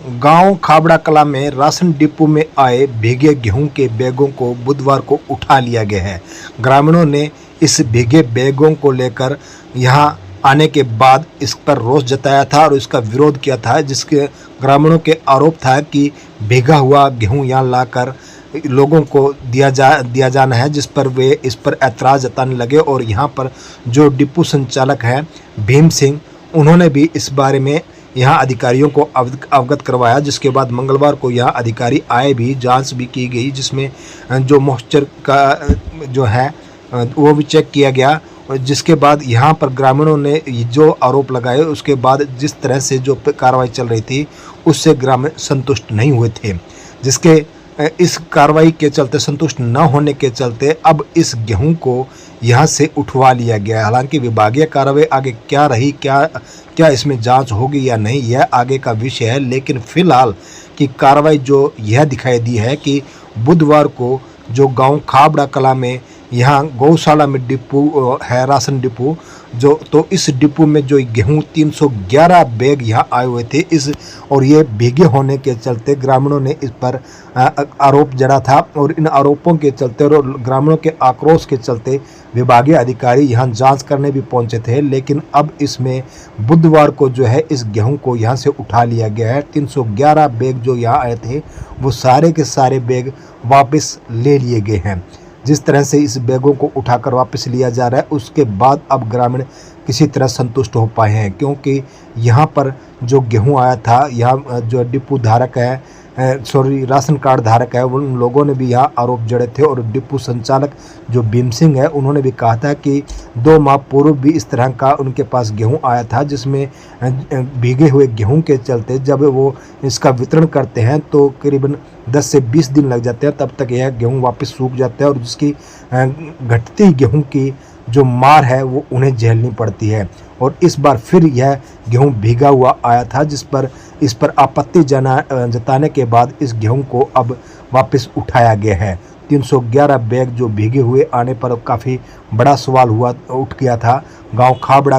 गांव खाबड़ा कला में राशन डिपो में आए भीगे गेहूं के बैगों को बुधवार को उठा लिया गया है। ग्रामीणों ने इस भीगे बैगों को लेकर यहां आने के बाद इस पर रोष जताया था और इसका विरोध किया था, जिसके ग्रामीणों के आरोप था कि भीगा हुआ गेहूं यहां लाकर लोगों को दिया जाना है, जिस पर वे इस पर ऐतराज़ जताने लगे। और यहां पर जो डिपो संचालक हैं भीम सिंह, उन्होंने भी इस बारे में यहाँ अधिकारियों को अवगत करवाया, जिसके बाद मंगलवार को यहाँ अधिकारी आए भी, जांच भी की गई, जिसमें जो मॉइस्चर का जो है वो भी चेक किया गया। जिसके बाद यहाँ पर ग्रामीणों ने जो आरोप लगाए, उसके बाद जिस तरह से जो कार्रवाई चल रही थी उससे ग्रामीण संतुष्ट नहीं हुए थे, जिसके इस कार्रवाई के चलते, संतुष्ट न होने के चलते अब इस गेहूं को यहां से उठवा लिया गया। हालांकि विभागीय कार्रवाई आगे क्या रही, क्या इसमें जांच होगी या नहीं, यह आगे का विषय है। लेकिन फिलहाल की कार्रवाई जो यह दिखाई दी है कि बुधवार को जो गांव खाबड़ा कला में यहाँ गौशाला में डिपो है, राशन डिपो जो, तो इस डिपो में जो गेहूं 311 बैग यहाँ आए हुए थे, और ये भीगे होने के चलते ग्रामीणों ने इस पर आरोप जड़ा था। और इन आरोपों के चलते और ग्रामीणों के आक्रोश के चलते विभागीय अधिकारी यहाँ जांच करने भी पहुंचे थे। लेकिन अब इसमें बुधवार को जो है इस गेहूं को यहाँ से उठा लिया गया है। 311 बैग जो यहाँ आए थे वो सारे के सारे बैग वापस ले लिए गए हैं। जिस तरह से इस बैगों को उठाकर वापस लिया जा रहा है, उसके बाद अब ग्रामीण किसी तरह संतुष्ट हो पाए हैं, क्योंकि यहाँ पर जो गेहूं आया था, यहाँ जो डिपो धारक है, राशन कार्ड धारक है, उन लोगों ने भी यहाँ आरोप जड़े थे। और डिपो संचालक जो भीम सिंह है, उन्होंने भी कहा था कि 2 माह पूर्व भी इस तरह का उनके पास गेहूं आया था, जिसमें भीगे हुए गेहूं के चलते जब वो इसका वितरण करते हैं तो करीबन 10 से 20 दिन लग जाते हैं, तब तक यह गेहूं वापस सूख जाता है और जिसकी घटती गेहूं की जो मार है वो उन्हें झेलनी पड़ती है। और इस बार फिर यह गेहूं भीगा हुआ आया था, इस पर आपत्ति जताने के बाद इस गेहूं को अब वापस उठाया गया है। 311 बैग जो भीगे हुए आने पर काफ़ी बड़ा सवाल उठ गया था गांव खाबड़ा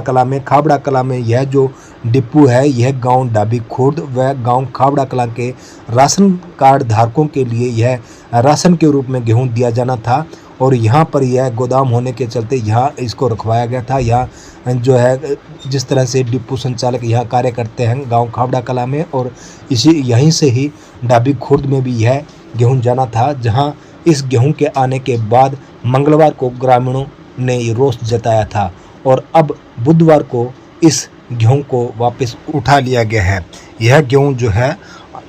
कला में यह जो डिपो है, यह गांव डाबी खुर्द व गांव खाबड़ा कला के राशन कार्ड धारकों के लिए यह राशन के रूप में गेहूं दिया जाना था। और यहाँ पर यह गोदाम होने के चलते यहाँ इसको रखवाया गया था। यहाँ जो है जिस तरह से डिपो संचालक यहाँ कार्य करते हैं गांव खाबड़ा कला में, और यहीं से ही डाबी खुर्द में भी यह गेहूं जाना था, जहाँ इस गेहूं के आने के बाद मंगलवार को ग्रामीणों ने रोष जताया था। और अब बुधवार को इस गेहूं को वापस उठा लिया गया है। यह गेहूं जो है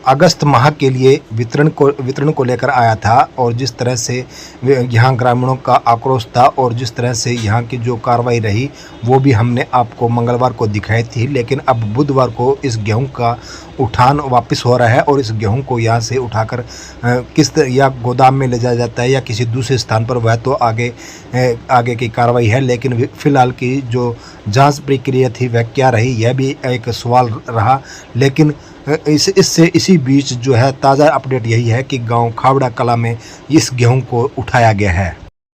अगस्त माह के लिए वितरण को लेकर आया था, और जिस तरह से यहाँ ग्रामीणों का आक्रोश था और जिस तरह से यहाँ की जो कार्रवाई रही वो भी हमने आपको मंगलवार को दिखाई थी। लेकिन अब बुधवार को इस गेहूं का उठान वापस हो रहा है और इस गेहूं को यहाँ से उठाकर किस तरह या गोदाम में ले जाया जाता है या किसी दूसरे स्थान पर, वह तो आगे की कार्रवाई है। लेकिन फिलहाल की जो जांच प्रक्रिया थी वह क्या रही, यह भी एक सवाल रहा। लेकिन इसी बीच जो है ताज़ा अपडेट यही है कि गांव खाबड़ा कला में इस गेहूं को उठाया गया है।